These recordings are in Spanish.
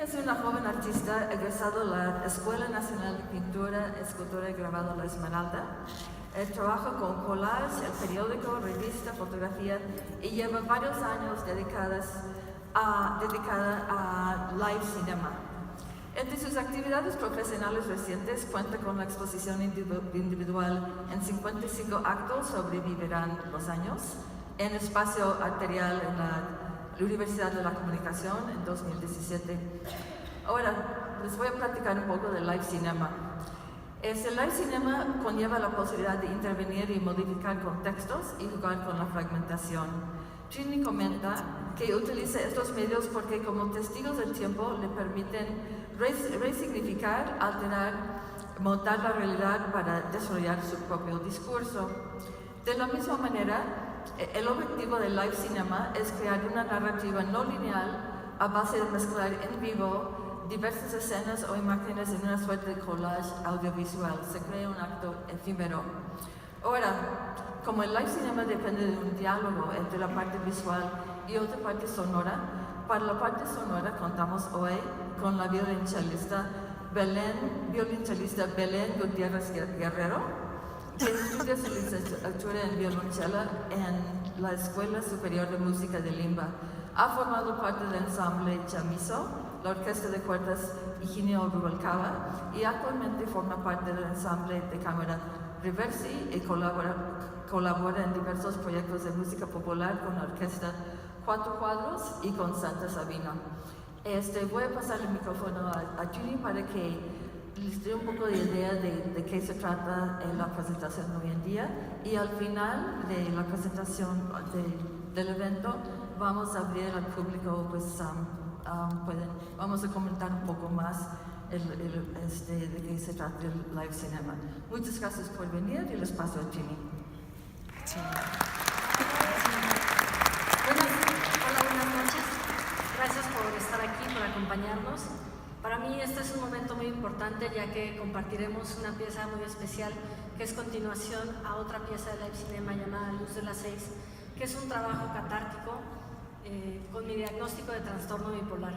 es una joven artista egresado de la Escuela Nacional de Pintura, Escultura y Grabado La Esmeralda. Trabaja con collage, el periódico, revista, fotografía y lleva varios años dedicada a live cinema. Entre sus actividades profesionales recientes cuenta con la exposición individual en 55 actos sobrevivirán los años en Espacio Arterial en la Universidad de la Comunicación en 2017. Ahora, les voy a platicar un poco del live cinema. El live cinema conlleva la posibilidad de intervenir y modificar contextos y jugar con la fragmentación. Trini comenta que utiliza estos medios porque como testigos del tiempo le permiten resignificar, alterar, montar la realidad para desarrollar su propio discurso. De la misma manera, el objetivo del live cinema es crear una narrativa no lineal a base de mezclar en vivo diversas escenas o imágenes en una suerte de collage audiovisual. Se crea un acto efímero. Ahora, como el live cinema depende de un diálogo entre la parte visual y otra parte sonora, para la parte sonora contamos hoy con la violonchelista Belén Gutiérrez Guerrero, que estudia su licenciatura en violonchela en la Escuela Superior de Música de Limba. Ha formado parte del ensamble Chamizo, la Orquesta de Cuerdas Higinio Rubalcaba, y actualmente forma parte del ensamble de cámara Reversi y colabora en diversos proyectos de música popular con la Orquesta Cuatro Cuadros y con Santa Sabina. Voy a pasar el micrófono a Judy para que les dé un poco de idea de qué se trata en la presentación hoy en día, y al final de la presentación del evento vamos a abrir al público, pues vamos a comentar un poco más de qué se trata el live cinema. Muchas gracias por venir y les paso a Ginny. Sí. Hola, buenas noches. Gracias por estar aquí, por acompañarnos. Para mí este es un momento muy importante, ya que compartiremos una pieza muy especial que es continuación a otra pieza de live cinema llamada Luz de las 6, que es un trabajo catártico con mi diagnóstico de trastorno bipolar.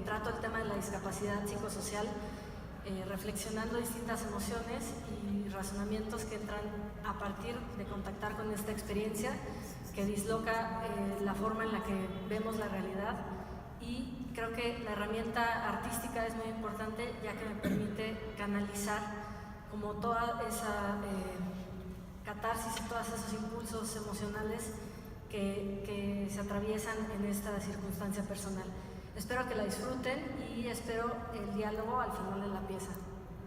Trato el tema de la discapacidad psicosocial, reflexionando distintas emociones y razonamientos que entran a partir de contactar con esta experiencia que disloca la forma en la que vemos la realidad, y creo que la herramienta artística es muy importante, ya que me permite canalizar como toda esa catarsis y todos esos impulsos emocionales que se atraviesan en esta circunstancia personal. Espero que la disfruten y espero el diálogo al final de la pieza.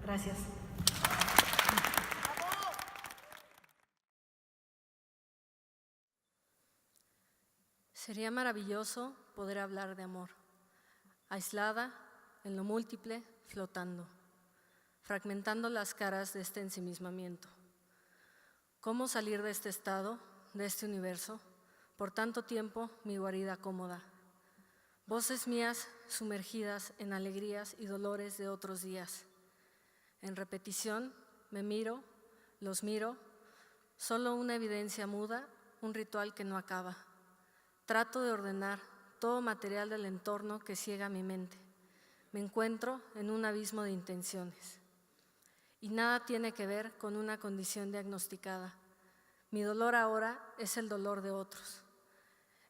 Gracias. Sería maravilloso poder hablar de amor, aislada, en lo múltiple, flotando, fragmentando las caras de este ensimismamiento. ¿Cómo salir de este estado, de este universo? Por tanto tiempo, mi guarida cómoda. Voces mías sumergidas en alegrías y dolores de otros días. En repetición, me miro, los miro, solo una evidencia muda, un ritual que no acaba. Trato de ordenar todo material del entorno que ciega mi mente. Me encuentro en un abismo de intenciones. Y nada tiene que ver con una condición diagnosticada. Mi dolor ahora es el dolor de otros.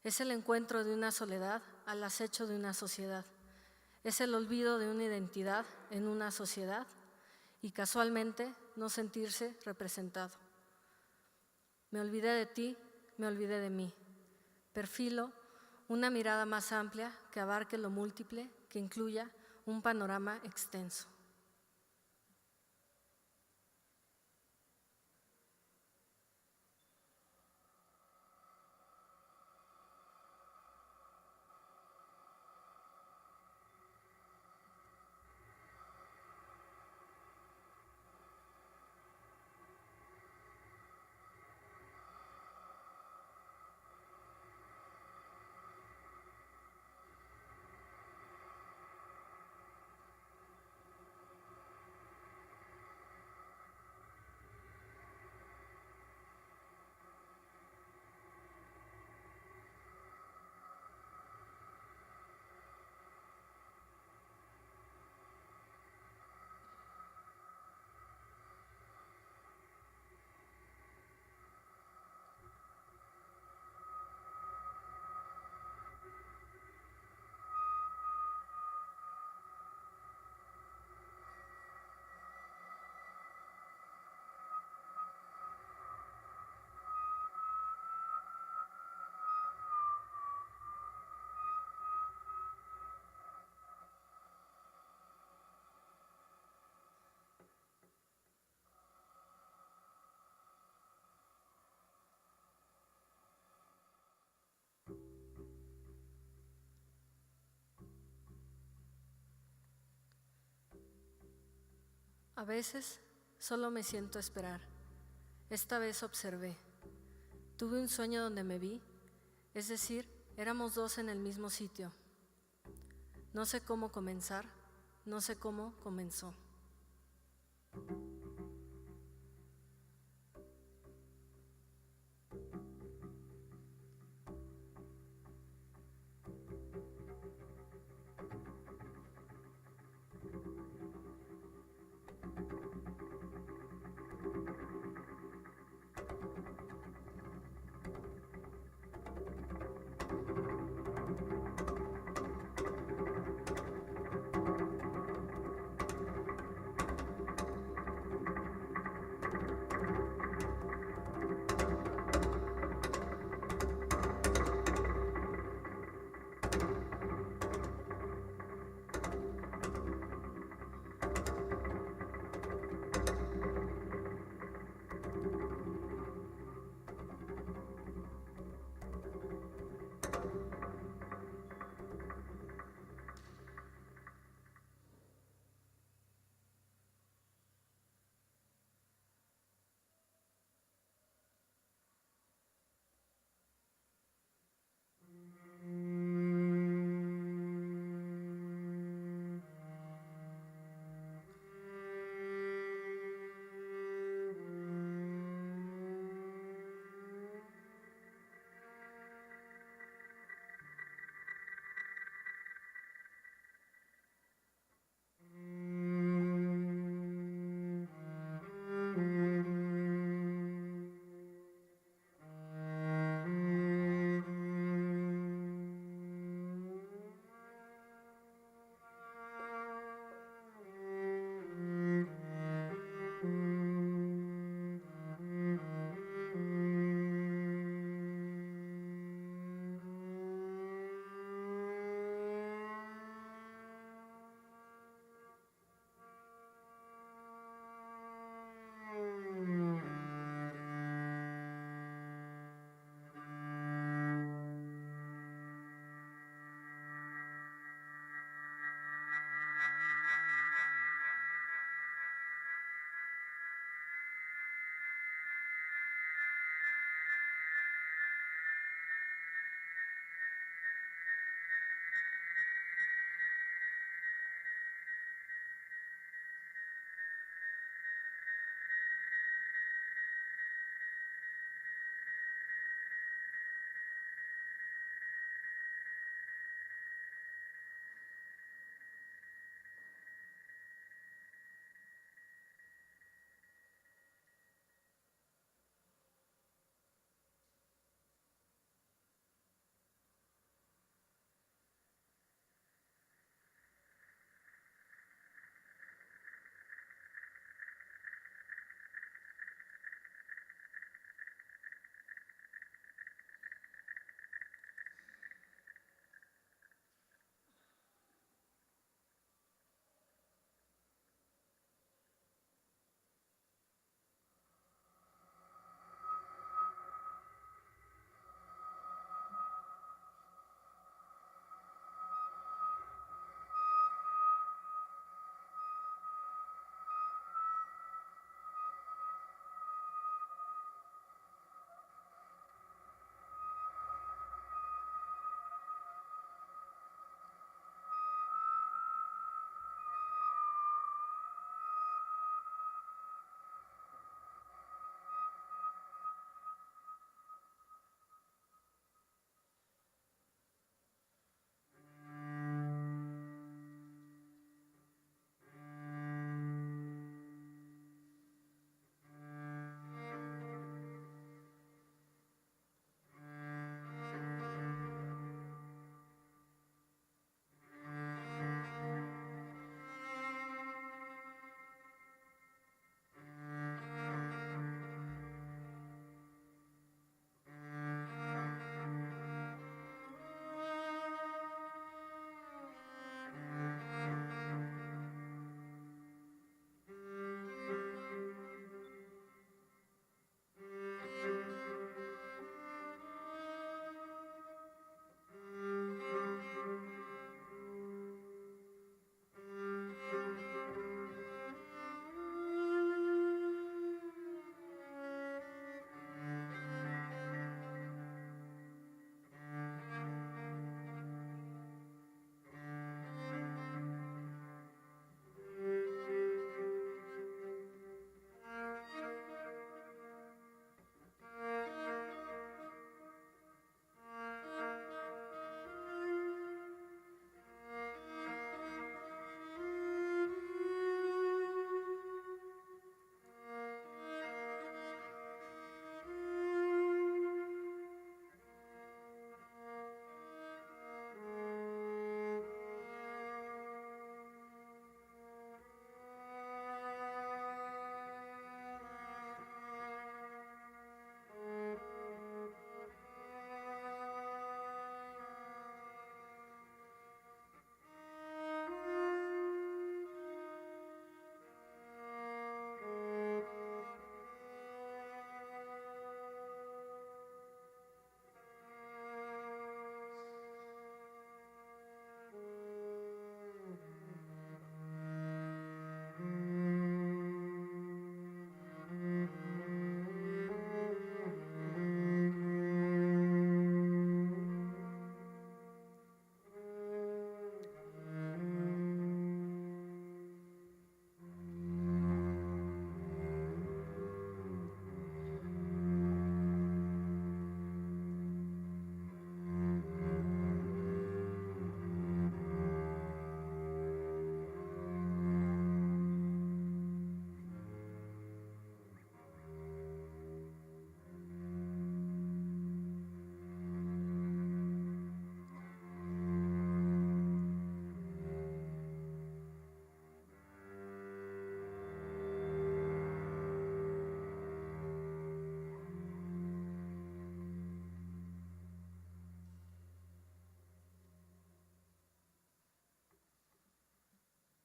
Es el encuentro de una soledad al acecho de una sociedad. Es el olvido de una identidad en una sociedad y casualmente no sentirse representado. Me olvidé de ti, me olvidé de mí. Perfilo una mirada más amplia que abarque lo múltiple, que incluya un panorama extenso. A veces solo me siento a esperar. Esta vez observé. Tuve un sueño donde me vi, es decir, éramos dos en el mismo sitio. No sé cómo comenzar, no sé cómo comenzó.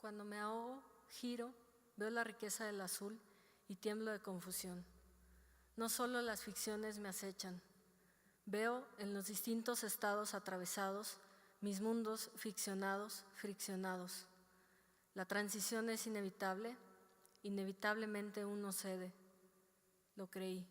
Cuando me ahogo, giro, veo la riqueza del azul y tiemblo de confusión. No solo las ficciones me acechan, veo en los distintos estados atravesados mis mundos ficcionados, friccionados. La transición es inevitable, inevitablemente uno cede. Lo creí.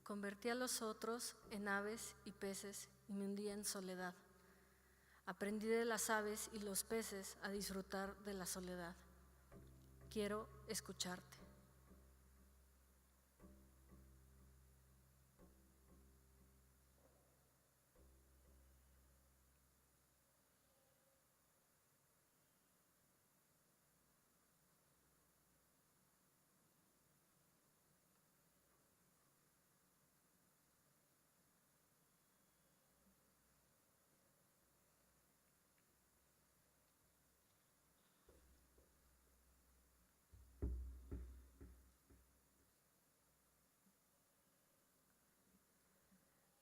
Convertí a los otros en aves y peces y me hundí en soledad. Aprendí de las aves y los peces a disfrutar de la soledad. Quiero escucharte.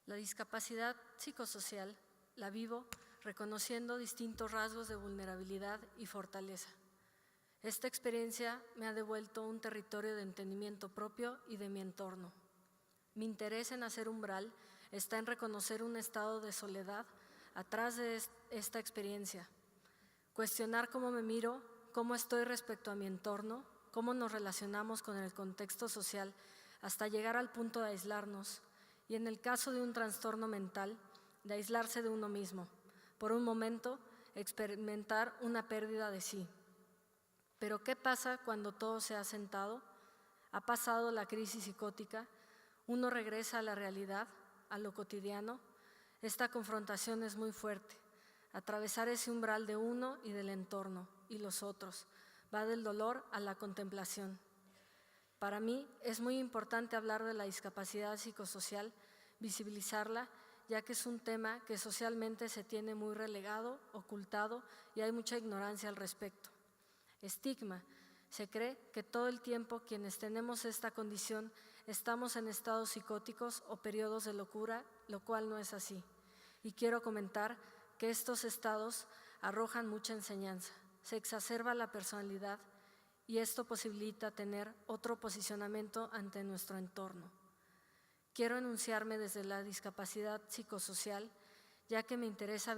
La discapacidad psicosocial la vivo reconociendo distintos rasgos de vulnerabilidad y fortaleza. Esta experiencia me ha devuelto un territorio de entendimiento propio y de mi entorno. Mi interés en hacer umbral está en reconocer un estado de soledad atrás de esta experiencia, cuestionar cómo me miro, cómo estoy respecto a mi entorno, cómo nos relacionamos con el contexto social hasta llegar al punto de aislarnos y, en el caso de un trastorno mental, de aislarse de uno mismo, por un momento experimentar una pérdida de sí. Pero ¿qué pasa cuando todo se ha sentado? Ha pasado la crisis psicótica, uno regresa a la realidad, a lo cotidiano. Esta confrontación es muy fuerte. Atravesar ese umbral de uno y del entorno y los otros va del dolor a la contemplación. Para mí es muy importante hablar de la discapacidad psicosocial, visibilizarla, ya que es un tema que socialmente se tiene muy relegado, ocultado y hay mucha ignorancia al respecto. Estigma. Se cree que todo el tiempo quienes tenemos esta condición estamos en estados psicóticos o periodos de locura, lo cual no es así. Y quiero comentar que estos estados arrojan mucha enseñanza. Se exacerba la personalidad y esto posibilita tener otro posicionamiento ante nuestro entorno. Quiero enunciarme desde la discapacidad psicosocial, ya que me interesa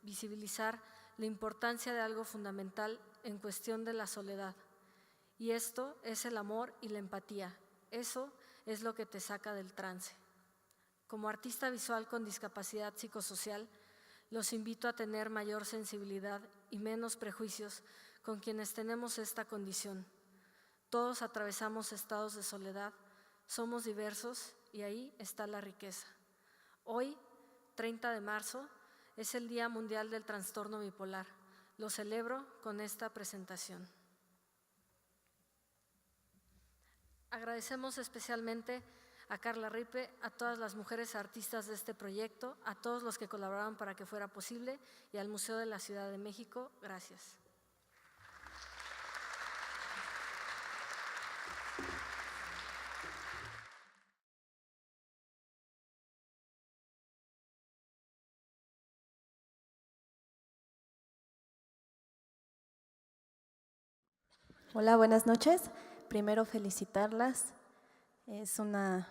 visibilizar la importancia de algo fundamental en cuestión de la soledad. Y esto es el amor y la empatía. Eso es lo que te saca del trance. Como artista visual con discapacidad psicosocial, los invito a tener mayor sensibilidad y menos prejuicios con quienes tenemos esta condición. Todos atravesamos estados de soledad, somos diversos y ahí está la riqueza. Hoy, 30 de marzo, es el Día Mundial del Trastorno Bipolar. Lo celebro con esta presentación. Agradecemos especialmente a Carla Ripe, a todas las mujeres artistas de este proyecto, a todos los que colaboraron para que fuera posible y al Museo de la Ciudad de México. Gracias. Hola, buenas noches. Primero felicitarlas. Es una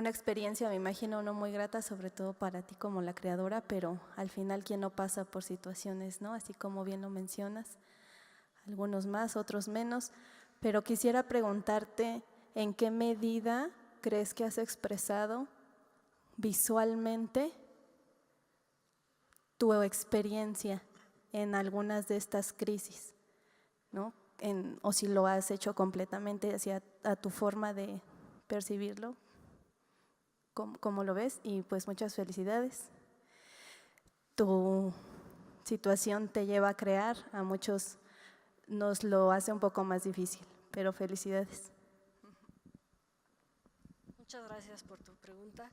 experiencia, me imagino, no muy grata, sobre todo para ti como la creadora, pero al final quien no pasa por situaciones, ¿no? Así como bien lo mencionas, algunos más, otros menos. Pero quisiera preguntarte, ¿en qué medida crees que has expresado visualmente tu experiencia en algunas de estas crisis, ¿no? O si lo has hecho completamente hacia a tu forma de percibirlo, ¿cómo lo ves? Y pues muchas felicidades. Tu situación te lleva a crear, a muchos nos lo hace un poco más difícil, pero felicidades. Muchas gracias por tu pregunta.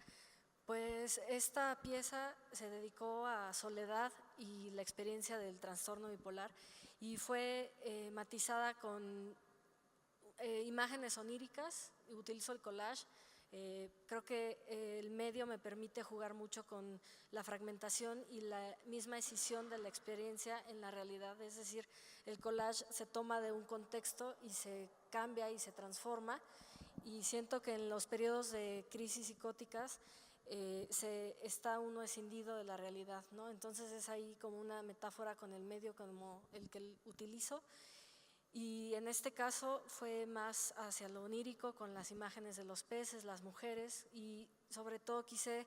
Pues esta pieza se dedicó a soledad y la experiencia del trastorno bipolar y fue matizada con imágenes oníricas. Utilizo el collage. Creo que el medio me permite jugar mucho con la fragmentación y la misma escisión de la experiencia en la realidad. Es decir, el collage se toma de un contexto y se cambia y se transforma. Y siento que en los periodos de crisis psicóticas está uno escindido de la realidad, ¿no? Entonces es ahí como una metáfora con el medio como el que utilizo. Y en este caso fue más hacia lo onírico, con las imágenes de los peces, las mujeres, y sobre todo quise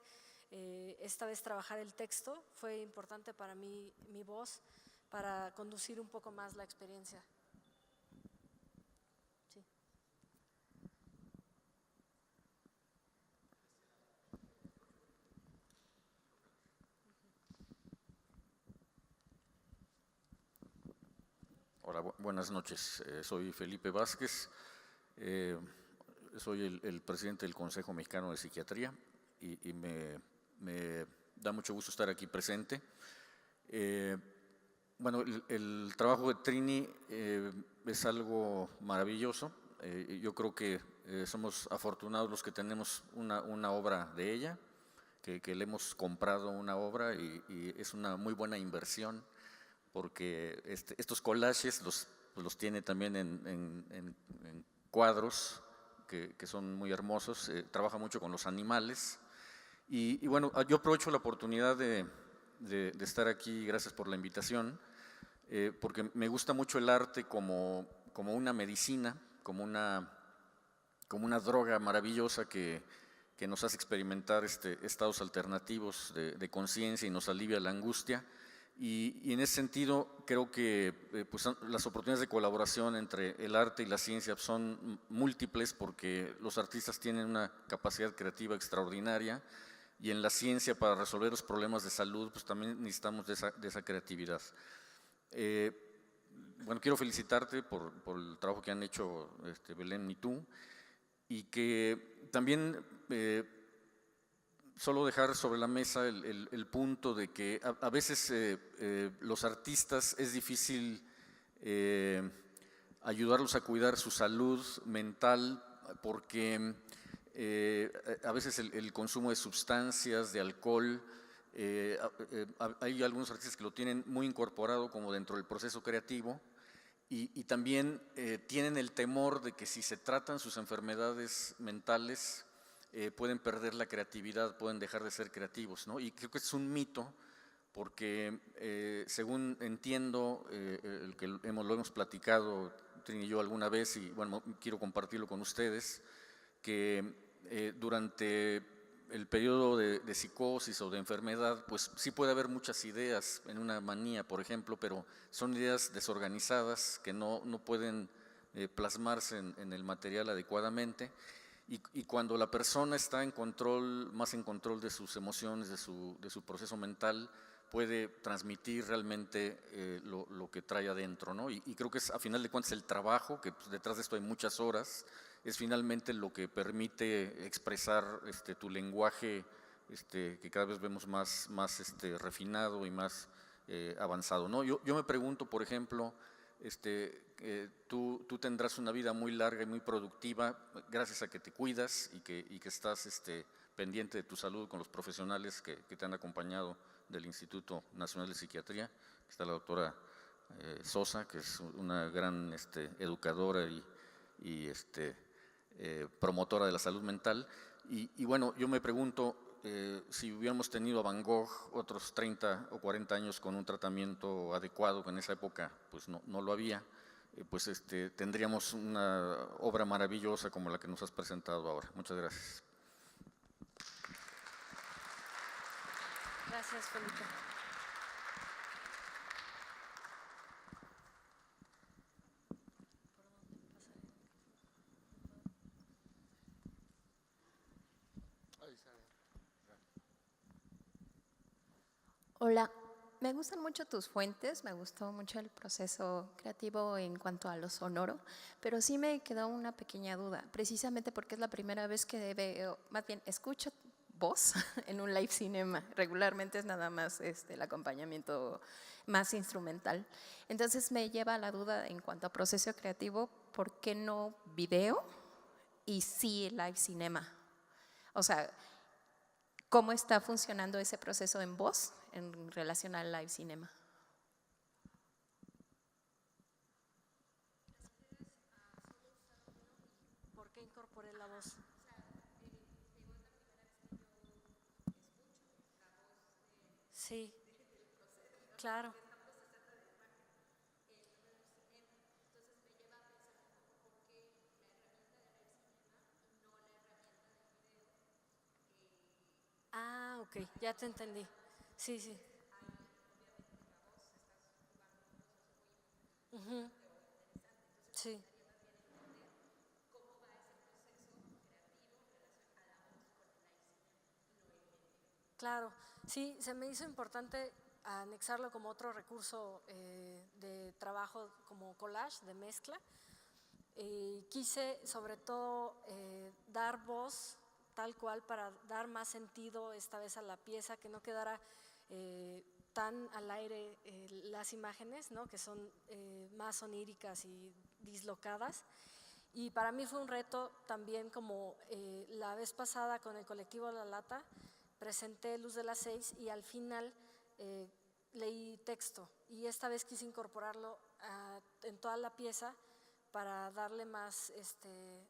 esta vez trabajar el texto. Fue importante para mí mi voz para conducir un poco más la experiencia. Sí. Hola, buenas noches. Soy Felipe Vázquez, soy el presidente del Consejo Mexicano de Psiquiatría y me da mucho gusto estar aquí presente. Bueno, el trabajo de Trini es algo maravilloso. Yo creo que somos afortunados los que tenemos una obra de ella, que le hemos comprado una obra y es una muy buena inversión, porque estos collages los tiene también en cuadros que son muy hermosos. Trabaja mucho con los animales y bueno, yo aprovecho la oportunidad de estar aquí, gracias por la invitación, porque me gusta mucho el arte como una medicina, como una droga maravillosa que nos hace experimentar estados alternativos de conciencia y nos alivia la angustia. Y en ese sentido creo que pues las oportunidades de colaboración entre el arte y la ciencia son múltiples, porque los artistas tienen una capacidad creativa extraordinaria, y en la ciencia, para resolver los problemas de salud, pues también necesitamos de esa creatividad. Bueno, quiero felicitarte por el trabajo que han hecho Belén y tú, y que también solo dejar sobre la mesa el punto de que a veces los artistas es difícil ayudarlos a cuidar su salud mental, porque a veces el consumo de sustancias, de alcohol, hay algunos artistas que lo tienen muy incorporado como dentro del proceso creativo, y también tienen el temor de que si se tratan sus enfermedades mentales pueden perder la creatividad, pueden dejar de ser creativos, ¿no? Y creo que es un mito, porque según entiendo, el que lo hemos platicado Trini y yo alguna vez, y bueno, quiero compartirlo con ustedes, que durante el periodo de psicosis o de enfermedad, pues sí puede haber muchas ideas en una manía, por ejemplo, pero son ideas desorganizadas que no pueden plasmarse en el material adecuadamente. Y cuando la persona está más en control de sus emociones, de su proceso mental, puede transmitir realmente lo que trae adentro, ¿no? Y creo que es, a final de cuentas, el trabajo, que pues, detrás de esto hay muchas horas, es finalmente lo que permite expresar tu lenguaje, que cada vez vemos más refinado y más avanzado, ¿no? Yo me pregunto, por ejemplo, tú tendrás una vida muy larga y muy productiva gracias a que te cuidas y que estás pendiente de tu salud con los profesionales que te han acompañado del Instituto Nacional de Psiquiatría. Está la doctora Sosa, que es una gran educadora y promotora de la salud mental. Y bueno, yo me pregunto, si hubiéramos tenido a Van Gogh otros 30 o 40 años con un tratamiento adecuado, que en esa época pues no lo había, pues tendríamos una obra maravillosa como la que nos has presentado ahora. Muchas gracias. Gracias, Felipe. Hola, me gustan mucho tus fuentes, me gustó mucho el proceso creativo en cuanto a lo sonoro, pero sí me quedó una pequeña duda, precisamente porque es la primera vez que veo, más bien escucho voz en un live cinema. Regularmente es nada más el acompañamiento más instrumental. Entonces me lleva a la duda en cuanto a proceso creativo, ¿por qué no video y sí live cinema? O sea, ¿cómo está funcionando ese proceso en voz en relación al live cinema? ¿Por qué incorporé la voz? Sí, claro. ok, ya te entendí. Sí, sí. Ujú. Sí. Claro, sí, se me hizo importante anexarlo como otro recurso de trabajo como collage, de mezcla. Quise sobre todo dar voz tal cual para dar más sentido esta vez a la pieza, que no quedara tan al aire las imágenes, ¿no? Que son más oníricas y dislocadas. Y para mí fue un reto también, como la vez pasada con el colectivo La Lata, presenté Luz de las 6 y al final leí texto, y esta vez quise incorporarlo en toda la pieza para darle más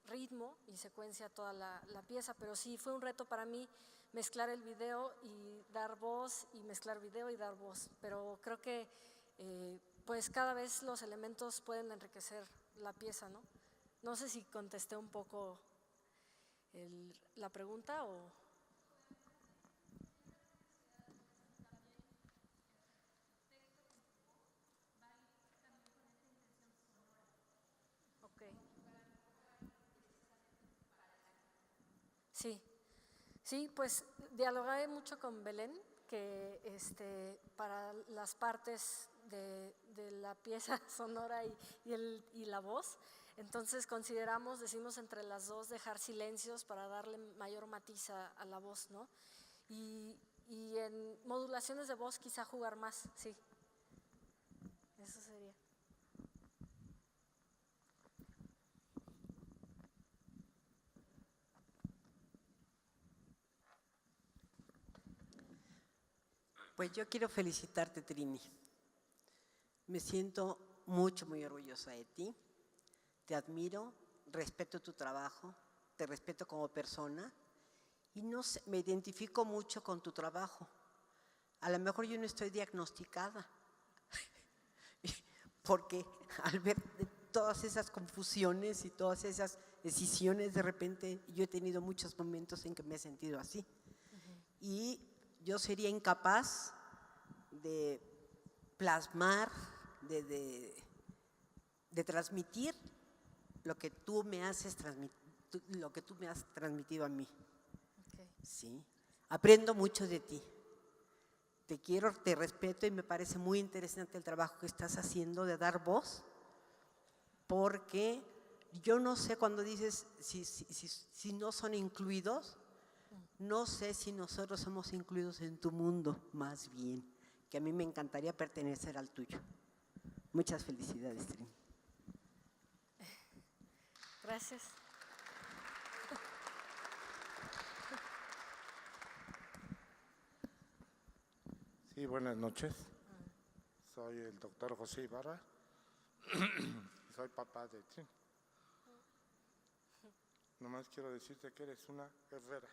ritmo y secuencia a toda la pieza. Pero sí fue un reto para mí mezclar el video y dar voz, y mezclar video y dar voz, pero creo que pues cada vez los elementos pueden enriquecer la pieza, ¿no? No sé si contesté un poco la pregunta o… Ok. Sí, sí, pues dialogué mucho con Belén, que para las partes de la pieza sonora y la voz, entonces decimos entre las dos dejar silencios para darle mayor matiz a la voz, ¿no? Y en modulaciones de voz quizá jugar más, sí, eso sería. Pues yo quiero felicitarte, Trini. Me siento muy orgullosa de ti. Te admiro, respeto tu trabajo, te respeto como persona y no sé, me identifico mucho con tu trabajo. A lo mejor yo no estoy diagnosticada, porque al ver todas esas confusiones y todas esas decisiones, de repente yo he tenido muchos momentos en que me he sentido así. Y yo sería incapaz de plasmar, de transmitir lo que tú me has transmitido a mí. Okay. Sí. Aprendo mucho de ti. Te quiero, te respeto y me parece muy interesante el trabajo que estás haciendo de dar voz, porque yo no sé cuando dices si no son incluidos, no sé si nosotros somos incluidos en tu mundo, más bien, que a mí me encantaría pertenecer al tuyo. Muchas felicidades, Trini. Gracias. Sí, buenas noches. Soy el doctor José Ibarra. Soy papá de Trini. Nomás quiero decirte que eres una guerrera.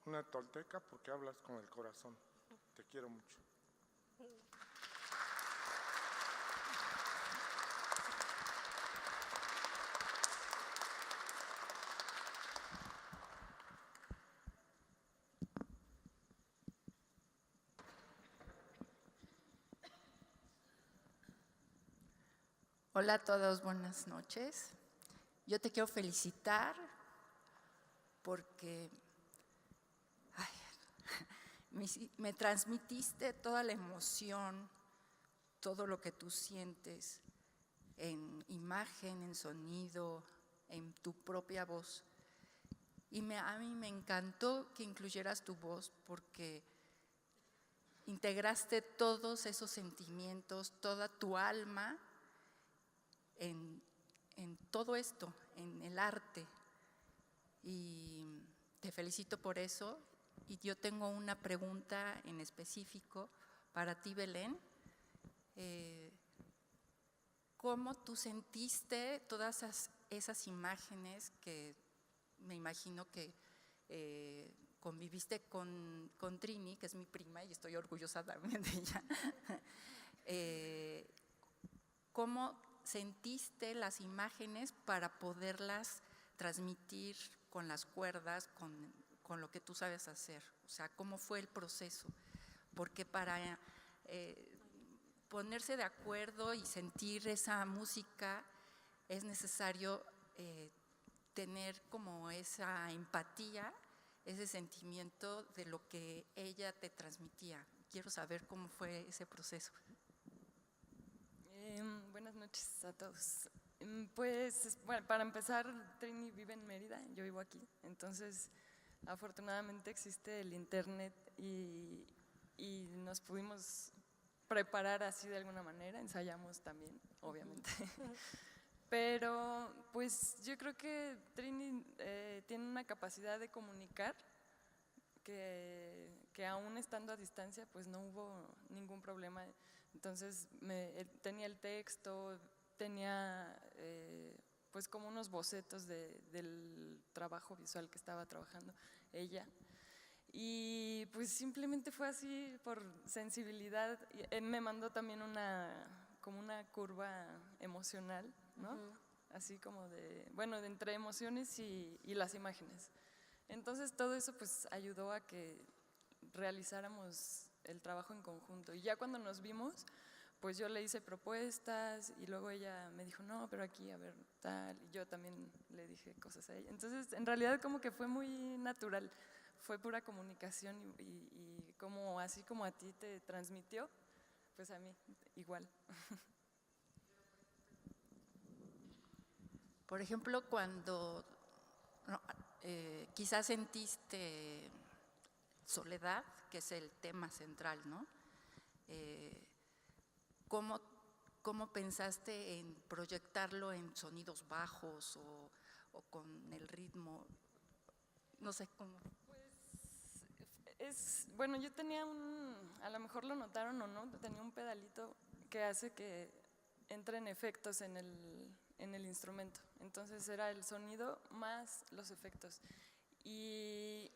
Una tolteca porque hablas con el corazón. Te quiero mucho. Hola a todos, buenas noches. Yo te quiero felicitar porque me transmitiste toda la emoción, todo lo que tú sientes en imagen, en sonido, en tu propia voz. Y a mí me encantó que incluyeras tu voz porque integraste todos esos sentimientos, toda tu alma en todo esto, en el arte. Y te felicito por eso. Y yo tengo una pregunta en específico para ti, Belén. ¿Cómo tú sentiste todas esas imágenes que me imagino que conviviste con Trini, que es mi prima y estoy orgullosa también de ella? ¿Cómo sentiste las imágenes para poderlas transmitir con las cuerdas, con con lo que tú sabes hacer? O sea, ¿cómo fue el proceso? Porque para ponerse de acuerdo y sentir esa música es necesario tener como esa empatía, ese sentimiento de lo que ella te transmitía. Quiero saber cómo fue ese proceso. Buenas noches a todos. Pues, bueno, para empezar, Trini vive en Mérida, yo vivo aquí, entonces afortunadamente existe el internet y nos pudimos preparar así de alguna manera, ensayamos también, obviamente. Pero pues yo creo que Trini tiene una capacidad de comunicar que aún estando a distancia pues no hubo ningún problema. Entonces tenía el texto, tenía pues como unos bocetos del trabajo visual que estaba trabajando ella. Y pues simplemente fue así por sensibilidad. Me mandó también como una curva emocional, ¿no? Así como de entre emociones y las imágenes. Entonces todo eso pues ayudó a que realizáramos el trabajo en conjunto. Y ya cuando nos vimos, pues yo le hice propuestas y luego ella me dijo, no, pero aquí, a ver, tal. Y yo también le dije cosas a ella. Entonces, en realidad como que fue muy natural, fue pura comunicación y como así como a ti te transmitió, pues a mí igual. Por ejemplo, cuando quizás sentiste soledad, que es el tema central, ¿no? ¿Cómo pensaste en proyectarlo en sonidos bajos o con el ritmo? No sé cómo. Pues bueno, yo tenía a lo mejor lo notaron o no, tenía un pedalito que hace que entren efectos en el instrumento. Entonces era el sonido más los efectos. Y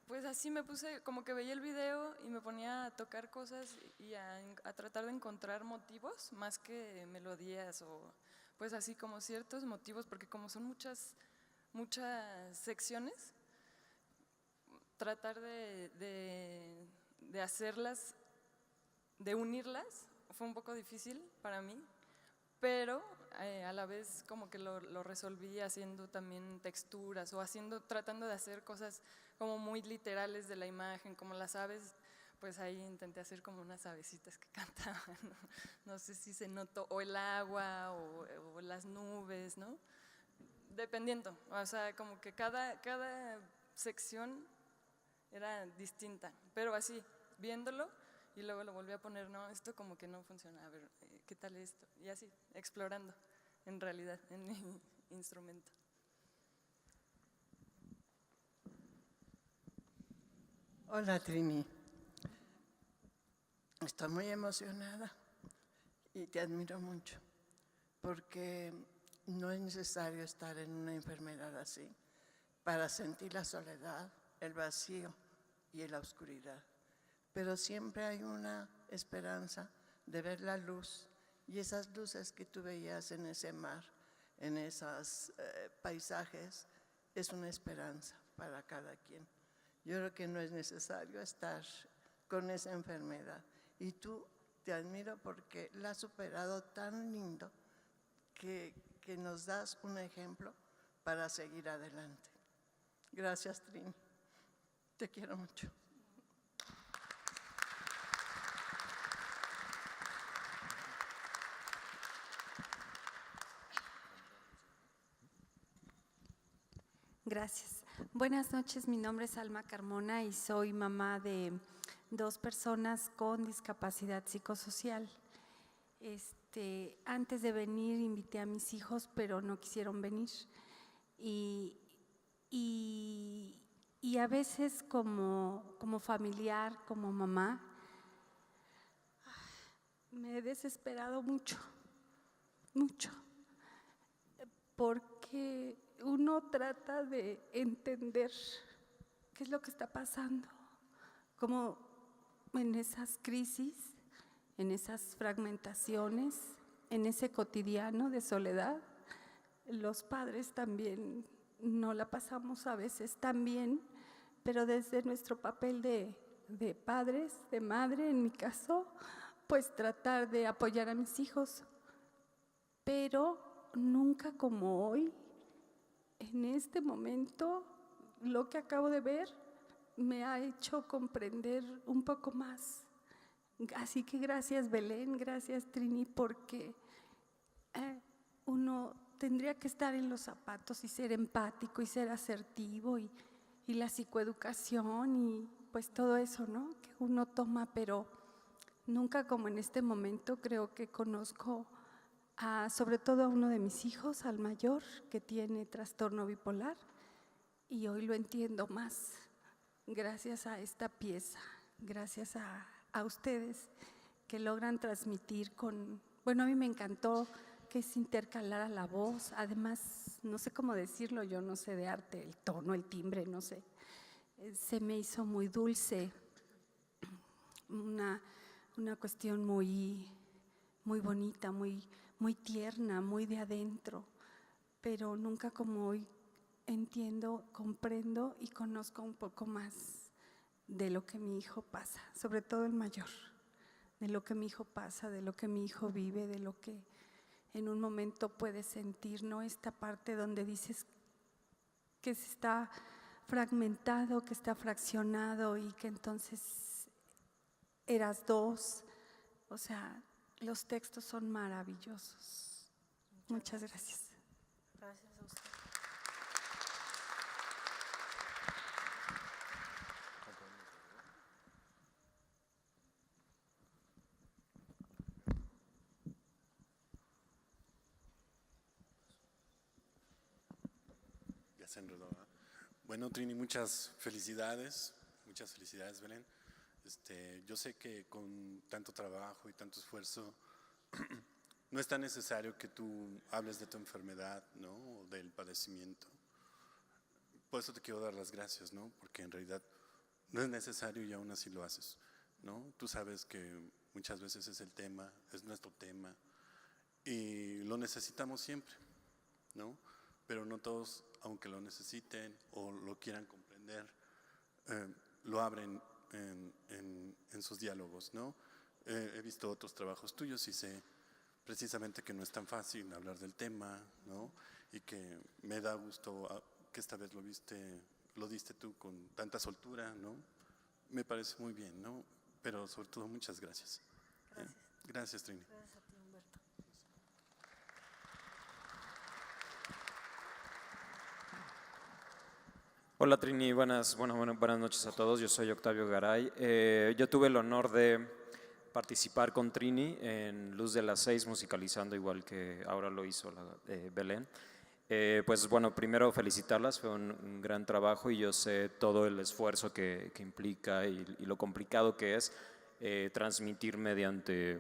pues así me puse, como que veía el video y me ponía a tocar cosas y a tratar de encontrar motivos más que melodías o pues así como ciertos motivos, porque como son muchas secciones, tratar de hacerlas, de unirlas, fue un poco difícil para mí, pero a la vez como que lo resolví haciendo también texturas o tratando de hacer cosas como muy literales de la imagen, como las aves, pues ahí intenté hacer como unas avecitas que cantaban, no sé si se notó, o el agua o las nubes, ¿no? Dependiendo, o sea, como que cada sección era distinta, pero así, viéndolo, y luego lo volví a poner, no, esto como que no funciona, a ver, ¿qué tal esto? Y así, explorando, en realidad, en mi instrumento. Hola Trini, estoy muy emocionada y te admiro mucho, porque no es necesario estar en una enfermedad así para sentir la soledad, el vacío y la oscuridad. Pero siempre hay una esperanza de ver la luz, y esas luces que tú veías en ese mar, en esos paisajes, es una esperanza para cada quien. Yo creo que no es necesario estar con esa enfermedad, y tú te admiro porque la has superado tan lindo que nos das un ejemplo para seguir adelante. Gracias, Trini. Te quiero mucho. Gracias. Buenas noches, mi nombre es Alma Carmona y soy mamá de 2 personas con discapacidad psicosocial. Antes de venir invité a mis hijos, pero no quisieron venir. Y a veces como familiar, como mamá, me he desesperado mucho, porque uno trata de entender qué es lo que está pasando, como en esas crisis, en esas fragmentaciones, en ese cotidiano de soledad, los padres también no la pasamos a veces tan bien, pero desde nuestro papel de padres, de madre en mi caso, pues tratar de apoyar a mis hijos, pero nunca como hoy, en este momento, lo que acabo de ver me ha hecho comprender un poco más. Así que gracias Belén, gracias Trini, porque uno tendría que estar en los zapatos y ser empático y ser asertivo y la psicoeducación y pues todo eso, ¿no? Que uno toma, pero nunca como en este momento. Creo que conozco sobre todo a uno de mis hijos, al mayor, que tiene trastorno bipolar, y hoy lo entiendo más gracias a esta pieza, gracias a ustedes que logran transmitir con… Bueno, a mí me encantó que es intercalar a la voz, además, no sé cómo decirlo, yo no sé de arte, el tono, el timbre, no sé. Se me hizo muy dulce, una cuestión muy bonita, muy tierna, muy de adentro, pero nunca como hoy entiendo, comprendo y conozco un poco más de lo que mi hijo pasa, sobre todo el mayor, de lo que mi hijo pasa, de lo que mi hijo vive, de lo que en un momento puedes sentir, ¿no? Esta parte donde dices que se está fragmentado, que está fraccionado y que entonces eras dos. O sea, los textos son maravillosos. Muchas gracias. Gracias a usted. Ya se enredó, ¿verdad? Bueno, Trini, muchas felicidades Belén. Yo sé que con tanto trabajo y tanto esfuerzo no es tan necesario que tú hables de tu enfermedad, ¿no? O del padecimiento. Por eso te quiero dar las gracias, ¿no? Porque en realidad no es necesario y aún así lo haces, ¿no? Tú sabes que muchas veces es el tema, es nuestro tema y lo necesitamos siempre, ¿no? Pero no todos, aunque lo necesiten o lo quieran comprender, lo abren en sus diálogos, ¿no? He visto otros trabajos tuyos y sé precisamente que no es tan fácil hablar del tema, ¿no? Y que me da gusto que esta vez lo diste tú con tanta soltura, ¿no? Me parece muy bien, ¿no? Pero sobre todo muchas gracias. Gracias. Gracias, Trini. Gracias a ti, Humberto. Hola Trini, buenas noches a todos. Yo soy Octavio Garay. Yo tuve el honor de participar con Trini en Luz de las 6, musicalizando igual que ahora lo hizo Belén. Pues bueno, primero felicitarlas, fue un gran trabajo y yo sé todo el esfuerzo que implica y lo complicado que es transmitir mediante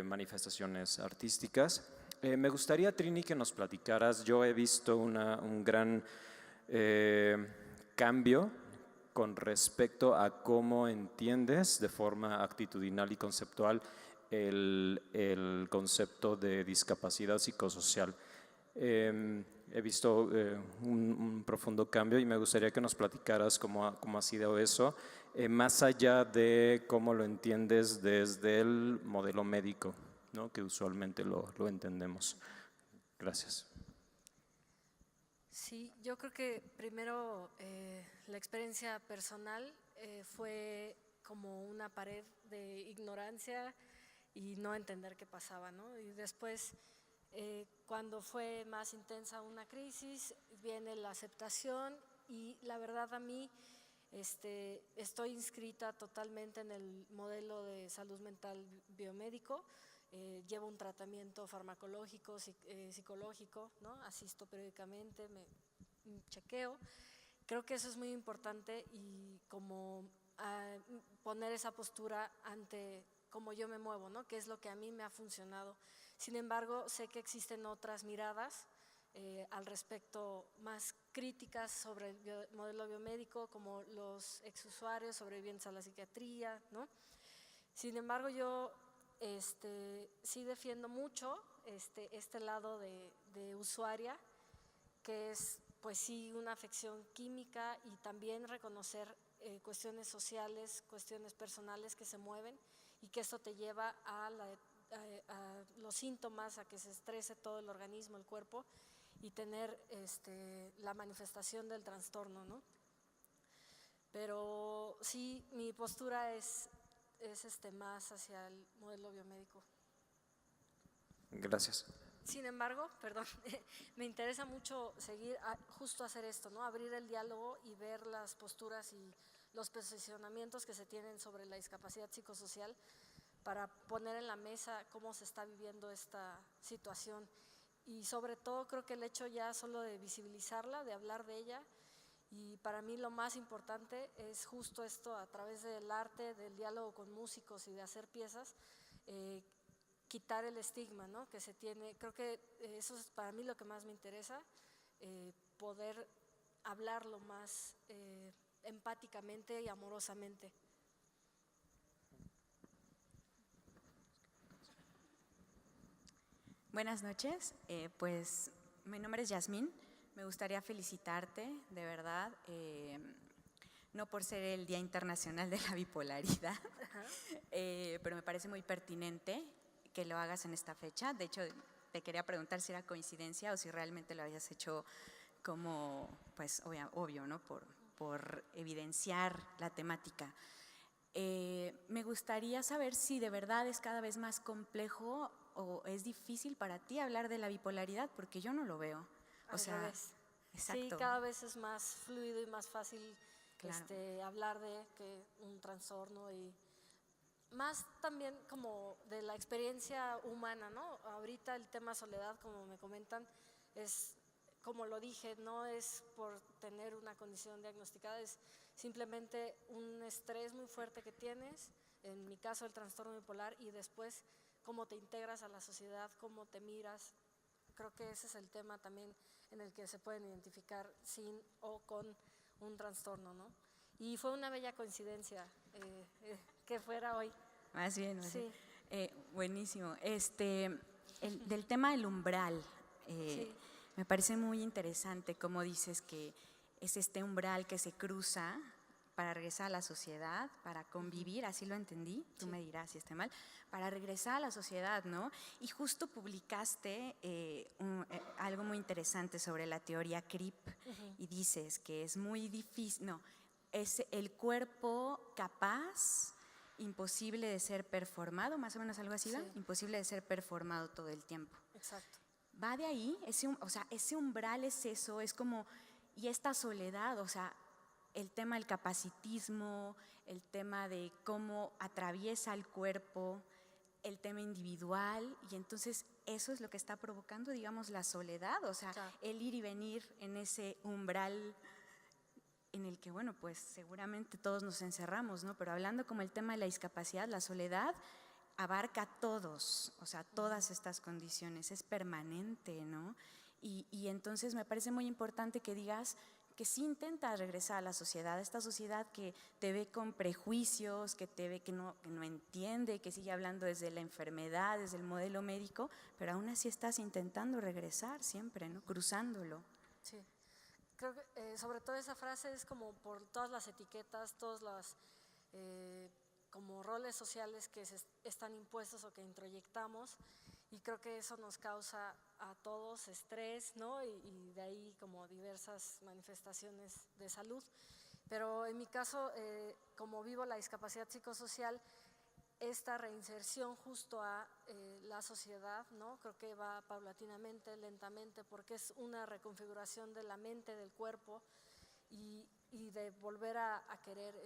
manifestaciones artísticas. Me gustaría, Trini, que nos platicaras. Yo he visto un gran cambio con respecto a cómo entiendes de forma actitudinal y conceptual el concepto de discapacidad psicosocial. He visto un profundo cambio y me gustaría que nos platicaras cómo ha sido eso, más allá de cómo lo entiendes desde el modelo médico, ¿no? Que usualmente lo entendemos. Gracias. Sí, yo creo que primero la experiencia personal fue como una pared de ignorancia y no entender qué pasaba, ¿no? Y después, cuando fue más intensa una crisis, viene la aceptación y la verdad a mí estoy inscrita totalmente en el modelo de salud mental biomédico. Llevo un tratamiento farmacológico, psicológico, ¿no? Asisto periódicamente, me chequeo. Creo que eso es muy importante y como poner esa postura ante cómo yo me muevo, ¿no? Que es lo que a mí me ha funcionado. Sin embargo, sé que existen otras miradas al respecto más críticas sobre el modelo biomédico, como los exusuarios sobrevivientes a la psiquiatría, ¿no? Sin embargo, yo sí defiendo mucho este lado de usuaria, que es pues sí, una afección química y también reconocer cuestiones sociales, cuestiones personales que se mueven y que esto te lleva a los síntomas, a que se estrese todo el organismo, el cuerpo y tener la manifestación del trastorno, ¿no? Pero sí, mi postura es más hacia el modelo biomédico. Gracias. Sin embargo, perdón, me interesa mucho seguir, justo hacer esto, ¿no? Abrir el diálogo y ver las posturas y los posicionamientos que se tienen sobre la discapacidad psicosocial para poner en la mesa cómo se está viviendo esta situación. Y sobre todo creo que el hecho ya solo de visibilizarla, de hablar de ella, y para mí lo más importante es justo esto, a través del arte, del diálogo con músicos y de hacer piezas, quitar el estigma, ¿no?, que se tiene. Creo que eso es para mí lo que más me interesa, poder hablarlo más empáticamente y amorosamente. Buenas noches, pues mi nombre es Yasmín, me gustaría felicitarte, de verdad, no por ser el Día Internacional de la Bipolaridad, pero me parece muy pertinente que lo hagas en esta fecha. De hecho, te quería preguntar si era coincidencia o si realmente lo habías hecho como, pues, obvio, ¿no?, por evidenciar la temática. Me gustaría saber si de verdad es cada vez más complejo o es difícil para ti hablar de la bipolaridad, porque yo no lo veo. Al revés. Exacto. Sí, cada vez es más fluido y más fácil, Claro. hablar de que un trastorno y más también como de la experiencia humana, ¿no? Ahorita el tema soledad, como me comentan, es, como lo dije, no es por tener una condición diagnosticada, es simplemente un estrés muy fuerte que tienes, en mi caso el trastorno bipolar, y después cómo te integras a la sociedad, cómo te miras. Creo que ese es el tema también en el que se pueden identificar sin o con un trastorno, ¿no? Y fue una bella coincidencia que fuera hoy. Más bien, Sí. Buenísimo. Del tema del umbral, Sí. me parece muy interesante cómo dices que es este umbral que se cruza para regresar a la sociedad, para convivir, así lo entendí, tú me dirás si estoy mal, para regresar a la sociedad, ¿no? Y justo publicaste algo muy interesante sobre la teoría CRIP y dices que es muy difícil, no, es el cuerpo capaz, imposible de ser performado, más o menos algo así, ¿va? Imposible de ser performado todo el tiempo. Exacto. Va de ahí, ese umbral es eso, es como, y esta soledad, o sea, el tema del capacitismo, el tema de cómo atraviesa el cuerpo, el tema individual, y entonces eso es lo que está provocando, digamos, la soledad, o sea, el ir y venir en ese umbral en el que, bueno, pues seguramente todos nos encerramos, ¿no? Pero hablando como el tema de la discapacidad, la soledad abarca a todos, o sea, todas estas condiciones, es permanente, ¿no? Y entonces me parece muy importante que digas que sí intentas regresar a la sociedad, esta sociedad que te ve con prejuicios, que te ve que no entiende, que sigue hablando desde la enfermedad, desde el modelo médico, pero aún así estás intentando regresar siempre, ¿no? Cruzándolo. Sí, creo que sobre todo esa frase es como por todas las etiquetas, todos los como roles sociales que están impuestos o que introyectamos, y creo que eso nos causa a todos estrés, ¿no? Y de ahí como diversas manifestaciones de salud. Pero en mi caso, como vivo la discapacidad psicosocial, esta reinserción justo a la sociedad, ¿no? Creo que va paulatinamente, lentamente, porque es una reconfiguración de la mente, del cuerpo, y de volver a querer,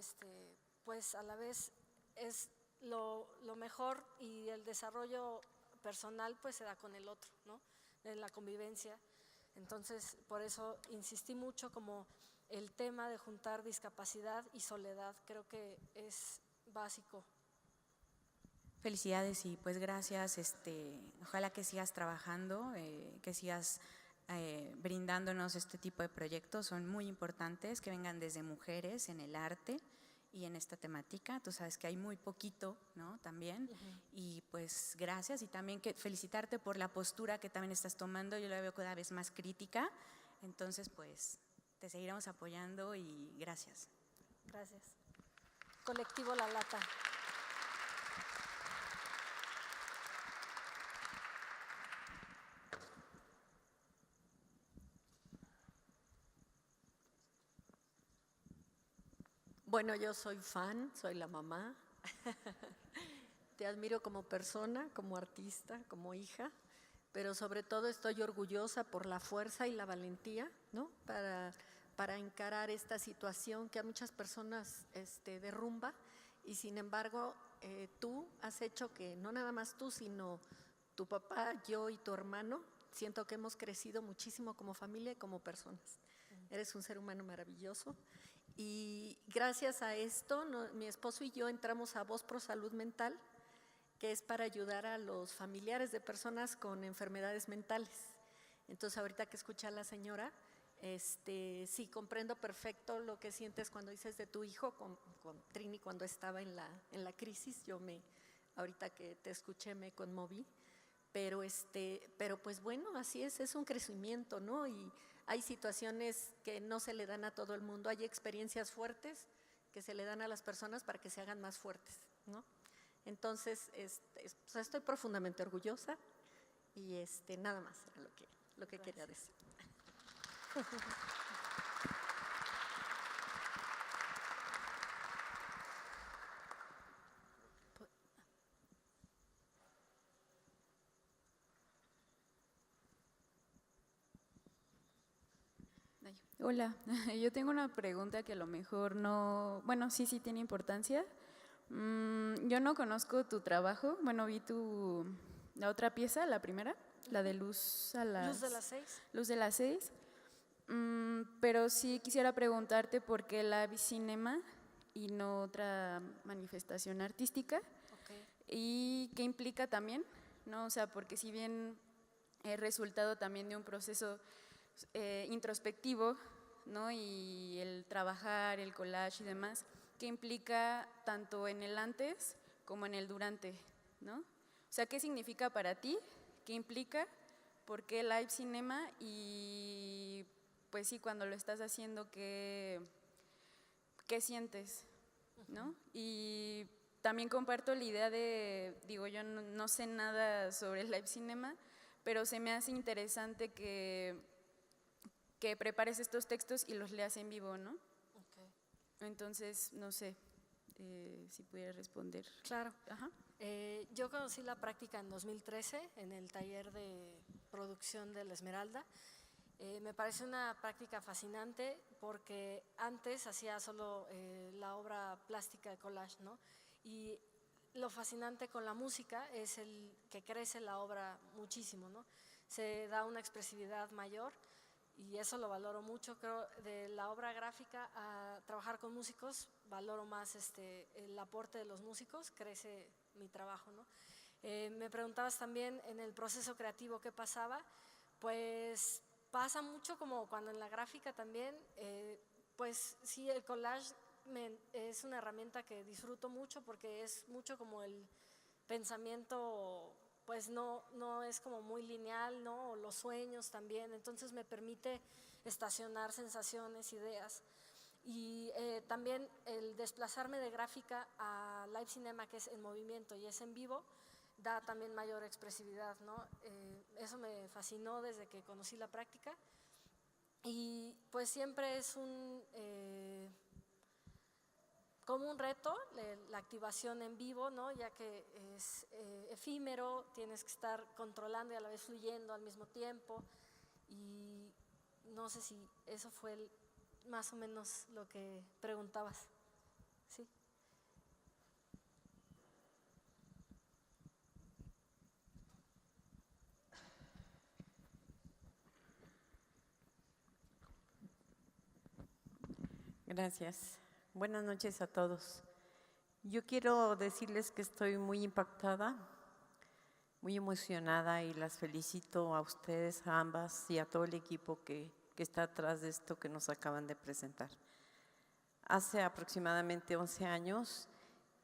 pues a la vez es lo mejor, y el desarrollo personal pues se da con el otro, ¿no? En la convivencia. Entonces, por eso insistí mucho como el tema de juntar discapacidad y soledad, creo que es básico. Felicidades y pues gracias, ojalá que sigas trabajando, que sigas brindándonos este tipo de proyectos, son muy importantes, que vengan desde mujeres en el arte y en esta temática. Tú sabes que hay muy poquito, ¿no? También. Y pues gracias, y también que felicitarte por la postura que también estás tomando. Yo la veo cada vez más crítica Entonces, pues, te seguiremos apoyando y gracias. Gracias. Colectivo La Lata. Bueno, yo soy fan, soy la mamá. Te admiro como persona, como artista, como hija, pero sobre todo estoy orgullosa por la fuerza y la valentía, ¿no? Para encarar esta situación que a muchas personas derrumba, y sin embargo tú has hecho que no nada más tú, sino tu papá, yo y tu hermano, siento que hemos crecido muchísimo como familia y como personas. Eres un ser humano maravilloso. Y gracias a esto, mi esposo y yo entramos a Voz Pro Salud Mental, que es para ayudar a los familiares de personas con enfermedades mentales. Entonces, ahorita que escucha a la señora, sí, comprendo perfecto lo que sientes cuando dices de tu hijo con Trini cuando estaba en la crisis. Ahorita que te escuché me conmoví, pero pues bueno, así es un crecimiento, ¿no? Y hay situaciones que no se le dan a todo el mundo, hay experiencias fuertes que se le dan a las personas para que se hagan más fuertes, ¿no? Entonces, estoy profundamente orgullosa y nada más era lo que quería decir. Hola, yo tengo una pregunta que a lo mejor no, bueno, sí tiene importancia. Yo no conozco tu trabajo, bueno, vi la otra pieza, la primera, la de Luz de las 6. Luz de las 6, pero sí quisiera preguntarte por qué Live Cinema y no otra manifestación artística. Okay. Y qué implica también, ¿no? O sea, porque si bien es resultado también de un proceso introspectivo, ¿no? Y el trabajar, el collage y demás, que implica tanto en el antes como en el durante, ¿no? O sea, ¿qué significa para ti? ¿Qué implica? ¿Por qué Live Cinema? Y pues sí, cuando lo estás haciendo, ¿qué sientes? ¿No? Y también comparto la idea de, digo, yo no sé nada sobre el Live Cinema, pero se me hace interesante que prepares estos textos y los leas en vivo, ¿no? Okay. Entonces, no sé si pudieras responder. Claro. Ajá. Yo conocí la práctica en 2013 en el taller de producción de La Esmeralda. Me parece una práctica fascinante porque antes hacía solo la obra plástica de collage, ¿no? Y lo fascinante con la música es el que crece la obra muchísimo, ¿no? Se da una expresividad mayor. Y eso lo valoro mucho. Creo de la obra gráfica a trabajar con músicos, valoro más el aporte de los músicos, crece mi trabajo, ¿no? Me preguntabas también en el proceso creativo qué pasaba. Pues pasa mucho como cuando en la gráfica también, pues sí, el collage es una herramienta que disfruto mucho porque es mucho como el pensamiento, pues no es como muy lineal, ¿no? O los sueños también, entonces me permite estacionar sensaciones, ideas. Y también el desplazarme de gráfica a Live Cinema, que es en movimiento y es en vivo, da también mayor expresividad, ¿no? Eso me fascinó desde que conocí la práctica. Y pues siempre es como un reto la activación en vivo, ¿no? Ya que es efímero, tienes que estar controlando y a la vez fluyendo al mismo tiempo. Y no sé si eso fue más o menos lo que preguntabas. ¿Sí? Gracias. Buenas noches a todos. Yo quiero decirles que estoy muy impactada, muy emocionada y las felicito a ustedes, a ambas y a todo el equipo que está atrás de esto que nos acaban de presentar. Hace aproximadamente 11 años,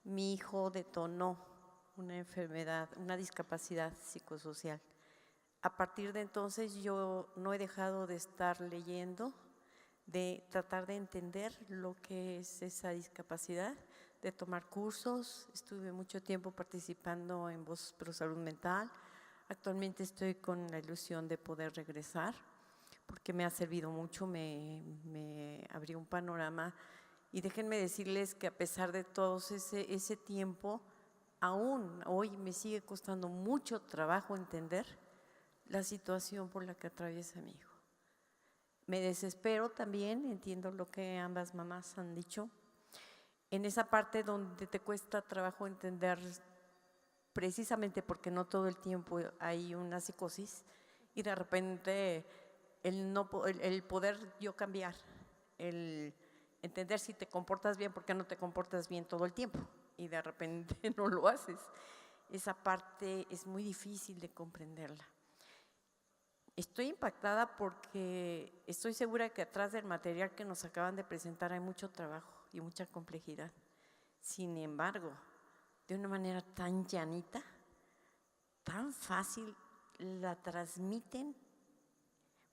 mi hijo detonó una enfermedad, una discapacidad psicosocial. A partir de entonces yo no he dejado de estar leyendo, de tratar de entender lo que es esa discapacidad, de tomar cursos. Estuve mucho tiempo participando en Voces Pro Salud Mental. Actualmente estoy con la ilusión de poder regresar, porque me ha servido mucho, me abrió un panorama. Y déjenme decirles que a pesar de todo ese tiempo, aún hoy me sigue costando mucho trabajo entender la situación por la que atraviesa mi hijo. Me desespero también, entiendo lo que ambas mamás han dicho. En esa parte donde te cuesta trabajo entender, precisamente porque no todo el tiempo hay una psicosis, y de repente el poder yo cambiar, el entender si te comportas bien, porque no te comportas bien todo el tiempo, y de repente no lo haces. Esa parte es muy difícil de comprenderla. Estoy impactada porque estoy segura que atrás del material que nos acaban de presentar hay mucho trabajo y mucha complejidad. Sin embargo, de una manera tan llanita, tan fácil, la transmiten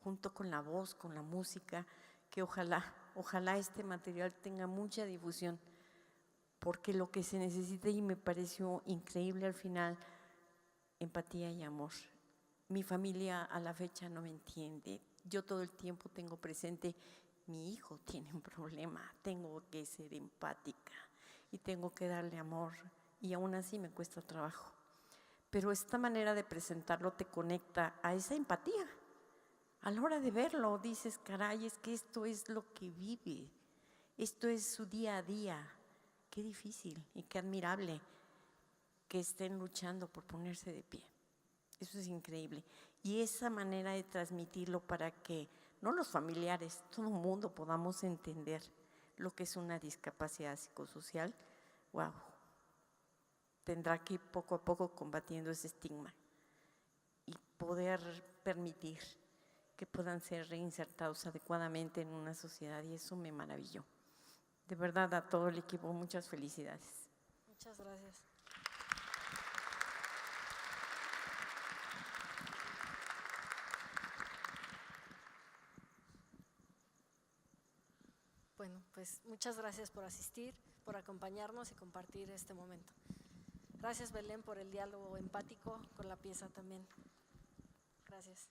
junto con la voz, con la música, que ojalá este material tenga mucha difusión, porque lo que se necesita, y me pareció increíble al final, empatía y amor. Mi familia a la fecha no me entiende. Yo todo el tiempo tengo presente, mi hijo tiene un problema, tengo que ser empática y tengo que darle amor, y aún así me cuesta trabajo. Pero esta manera de presentarlo te conecta a esa empatía. A la hora de verlo dices, caray, es que esto es lo que vive, esto es su día a día. Qué difícil y qué admirable que estén luchando por ponerse de pie. Eso es increíble. Y esa manera de transmitirlo para que no los familiares, todo el mundo podamos entender lo que es una discapacidad psicosocial, wow, tendrá que ir poco a poco combatiendo ese estigma y poder permitir que puedan ser reinsertados adecuadamente en una sociedad, y eso me maravilló. De verdad, a todo el equipo, muchas felicidades. Muchas gracias. Bueno, pues muchas gracias por asistir, por acompañarnos y compartir este momento. Gracias, Belén, por el diálogo empático con la pieza también. Gracias.